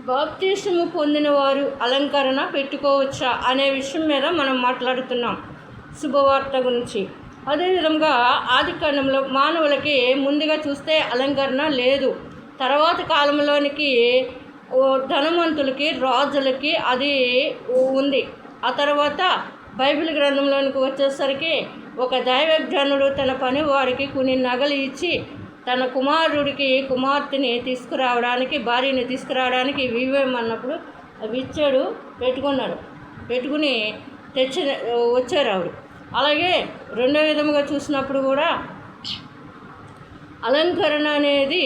బాప్తిస్మము పొందిన వారు అలంకరణ పెట్టుకోవచ్చా అనే విషయం మీద మనం మాట్లాడుతున్నాం, శుభవార్త గురించి. అదేవిధంగా ఆది కాండంలో మానవులకి ముందుగా చూస్తే అలంకరణ లేదు. తర్వాత కాలంలోనికి ధనవంతులకి, రాజులకి అది ఉంది. ఆ తర్వాత బైబిల్ గ్రంథంలోనికి వచ్చేసరికి ఒక దైవజ్ఞనుడు తన పని వారికి కొన్ని నగలు ఇచ్చి తన కుమార్తెని తీసుకురావడానికి, భార్యని తీసుకురావడానికి వివేమన్నప్పుడు అవి ఇచ్చాడు, పెట్టుకుని వచ్చారు ఆవిడ. అలాగే రెండో విధముగా చూసినప్పుడు కూడా అలంకరణ అనేది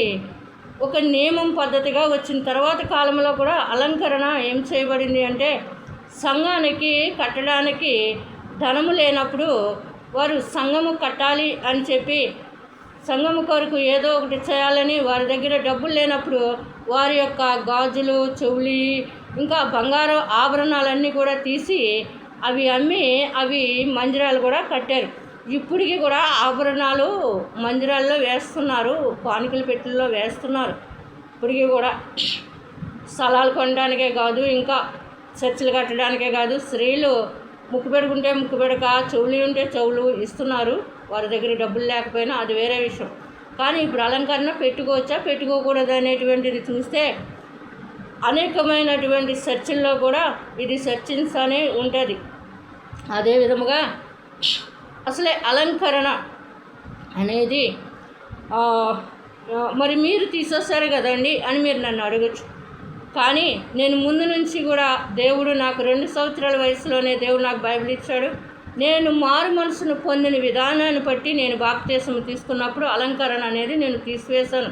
ఒక నియమం పద్ధతిగా వచ్చిన తర్వాత కాలంలో కూడా అలంకరణ ఏం చేయబడింది అంటే, సంఘానికి కట్టడానికి ధనము లేనప్పుడు వారు సంఘము కట్టాలి అని చెప్పి సంఘము కొరకు ఏదో ఒకటి చేయాలని వారి దగ్గర డబ్బులు లేనప్పుడు వారి యొక్క గాజులు, చెవులు, ఇంకా బంగారు ఆభరణాలన్నీ కూడా తీసి అవి అమ్మి అవి మందిరాలు కూడా కట్టారు. ఇప్పటికీ కూడా ఆభరణాలు మందిరాల్లో వేస్తున్నారు, కానుకల పెట్టెల్లో వేస్తున్నారు. ఇప్పటికీ కూడా స్థలాలు కొనడానికే కాదు, ఇంకా చర్చిలు కట్టడానికే కాదు, స్త్రీలు ముక్కు పెడుకుంటే ముక్కు పెడక, చెవులు ఉంటే చెవులు ఇస్తున్నారు. వారి దగ్గర డబ్బులు లేకపోయినా అది వేరే విషయం. కానీ ఇప్పుడు అలంకరణ పెట్టుకోవచ్చా పెట్టుకోకూడదు అనేటువంటిది చూస్తే అనేకమైనటువంటి చర్చిల్లో కూడా ఇది చర్చిన్స్ అనే ఉంటుంది. అదే విధముగా అసలే అలంకరణ అనేది మరి మీరు తీసేస్తారు కదండి అని మీరు నన్ను అడగచ్చు. కానీ నేను ముందు నుంచి కూడా దేవుడు నాకు 2 సంవత్సరాల వయసులోనే దేవుడు నాకు బైబిల్ ఇచ్చాడు. నేను మారు మనసును పొందిన విధానాన్ని బట్టి నేను బాప్తిస్మం తీసుకున్నప్పుడు అలంకరణ అనేది నేను తీసివేశాను.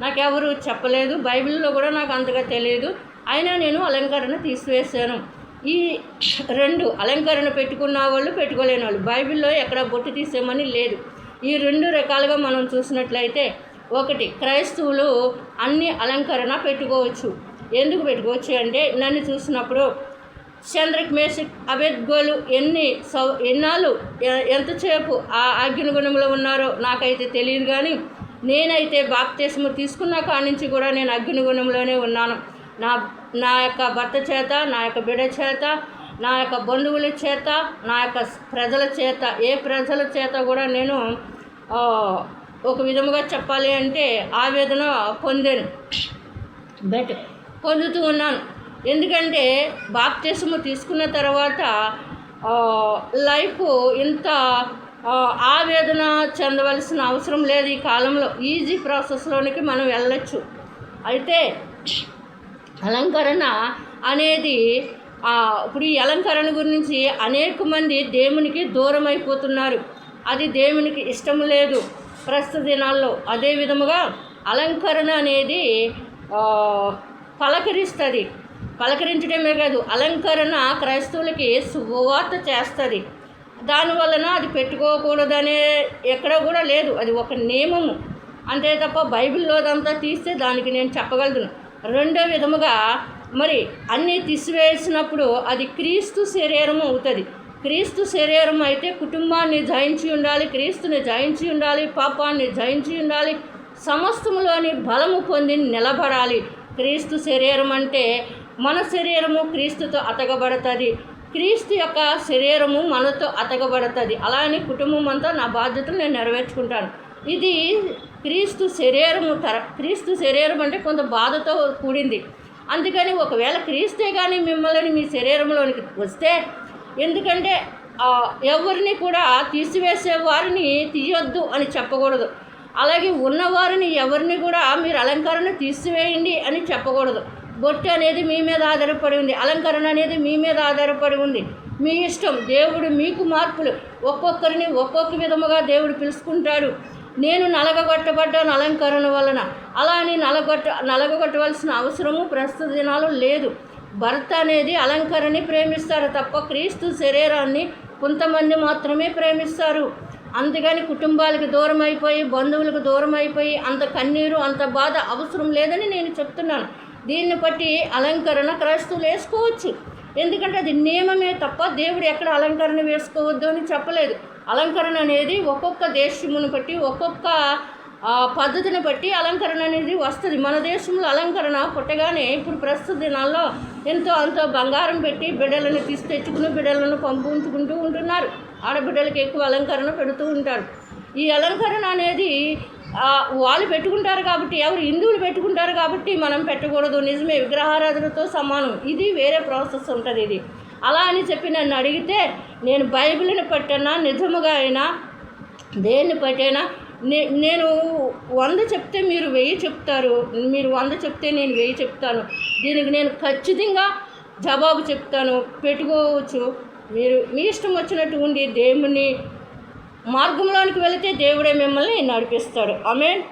నాకెవరు చెప్పలేదు, బైబిల్లో కూడా నాకు అంతగా తెలియదు, అయినా నేను అలంకరణ తీసివేశాను. ఈ 2 అలంకరణ పెట్టుకున్న వాళ్ళు, పెట్టుకోలేని వాళ్ళు, బైబిల్లో ఎక్కడ బొట్టు తీసేమని లేదు. ఈ 2 రకాలుగా మనం చూసినట్లయితే, ఒకటి, క్రైస్తవులు అన్ని అలంకరణ పెట్టుకోవచ్చు. ఎందుకు పెట్టుకోవచ్చు అంటే, నన్ను చూసినప్పుడు చంద్రక్, మేషక్, అబేద్గోలు ఎన్నాళ్ళు ఎంతసేపు ఆ అగ్నిగుణంలో ఉన్నారో నాకైతే తెలియదు. కానీ నేనైతే బాప్తిస్మం తీసుకున్న కాడి నుంచి కూడా నేను అగ్నిగుణంలోనే ఉన్నాను. నా యొక్క భర్త చేత, నా యొక్క బిడ్డ చేత, నా యొక్క బంధువుల చేత, నా యొక్క ప్రజల చేత, ఏ ప్రజల చేత కూడా నేను ఒక విధముగా చెప్పాలి అంటే ఆవేదన పొందుతూ ఉన్నాను. ఎందుకంటే బాప్తిస్మం తీసుకున్న తర్వాత లైఫ్ ఇంత ఆవేదన చెందవలసిన అవసరం లేదు. ఈ కాలంలో ఈజీ ప్రాసెస్లోనికి మనం వెళ్ళచ్చు. అయితే అలంకరణ అనేది ఇప్పుడు ఈ అలంకరణ గురించి అనేక మంది దేవునికి దూరం అయిపోతున్నారు. అది దేవునికి ఇష్టం లేదు ప్రస్తుత దినాల్లో. అదే విధముగా అలంకరణ అనేది పలకరించడమే కాదు, అలంకరణ క్రైస్తవులకి శుభవార్త చేస్తుంది. దానివలన అది పెట్టుకోకూడదనే ఎక్కడ కూడా లేదు. అది ఒక నియమము అంతే తప్ప బైబిల్లో అదంతా తీస్తే దానికి నేను చెప్పగలను. రెండో విధముగా మరి అన్నీ తీసివేసినప్పుడు అది క్రీస్తు శరీరం అవుతుంది. క్రీస్తు శరీరం అయితే కుటుంబాన్ని జయించి ఉండాలి, క్రీస్తుని జయించి ఉండాలి, పాపాన్ని జయించి ఉండాలి, సమస్తములోని బలము పొంది నిలబడాలి. క్రీస్తు శరీరం అంటే మన శరీరము క్రీస్తుతో అతకబడుతుంది, క్రీస్తు యొక్క శరీరము మనతో అతకబడుతుంది. అలానే కుటుంబం అంతా నా బాధ్యతలు నేను నెరవేర్చుకుంటాను. ఇది క్రీస్తు శరీరం అంటే కొంత బాధతో కూడింది. అందుకని ఒకవేళ క్రీస్తే కానీ మిమ్మల్ని మీ శరీరంలోనికి వస్తే, ఎందుకంటే ఎవరిని కూడా తీసివేసే వారిని తీయొద్దు అని చెప్పకూడదు. అలాగే ఉన్నవారిని ఎవరిని కూడా మీరు అలంకరణ తీసివేయండి అని చెప్పకూడదు. బొట్టు అనేది మీ మీద ఆధారపడి ఉంది, అలంకరణ అనేది మీ మీద ఆధారపడి ఉంది. మీ ఇష్టం. దేవుడు మీకు మార్పులు ఒక్కొక్కరిని ఒక్కొక్క విధముగా దేవుడు పిలుచుకుంటాడు. నేను నలగగొట్టబడ్డాను అలంకరణ వలన, అలా అని నలగొట్టవలసిన అవసరము ప్రస్తుత దినాలు లేదు. భర్త అనేది అలంకరణని ప్రేమిస్తారు తప్ప క్రీస్తు శరీరాన్ని కొంతమంది మాత్రమే ప్రేమిస్తారు. అందుకని కుటుంబాలకు దూరం అయిపోయి, బంధువులకు దూరం అయిపోయి అంత కన్నీరు, అంత బాధ అవసరం లేదని నేను చెప్తున్నాను. దీన్ని బట్టి అలంకరణ క్రైస్తవులు వేసుకోవచ్చు. ఎందుకంటే అది నియమమే తప్ప దేవుడు ఎక్కడ అలంకరణ వేసుకోవద్దు అని చెప్పలేదు. అలంకరణ అనేది ఒక్కొక్క దేశమును బట్టి, ఒక్కొక్క ఆ పద్ధతిని బట్టి అలంకరణ అనేది వస్తుంది. మన దేశంలో అలంకరణ పుట్టగానే ఇప్పుడు ప్రస్తుత దినాల్లో ఎంతో అంతో బంగారం పెట్టి బిడ్డలను తెచ్చుకుని బిడ్డలను పంపించుకుంటూ ఉంటున్నారు. ఆడబిడ్డలకి ఎక్కువ అలంకరణ పెడుతూ ఉంటారు. ఈ అలంకరణ అనేది వాళ్ళు పెట్టుకుంటారు కాబట్టి, ఎవరు హిందువులు పెట్టుకుంటారు కాబట్టి మనం పెట్టకూడదు. నిజమే, విగ్రహారాధనతో సమానం. ఇది వేరే ప్రాసెస్ ఉంటుంది. ఇది అలా అని చెప్పి నన్ను అడిగితే నేను బైబిల్ని పట్టినా నిజముగా అయినా దేన్ని పట్టైనా నేను 100 చెప్తే మీరు 1000 చెప్తారు, మీరు 100 చెప్తే నేను 1000 చెప్తాను. దీనికి నేను ఖచ్చితంగా జవాబు చెప్తాను. పెట్టుకోవచ్చు. మీరు మీ ఇష్టం వచ్చినట్టు ఉండి దేవుని మార్గంలోనికి వెళితే దేవుడే మిమ్మల్ని నడిపిస్తాడు. ఆమేన్.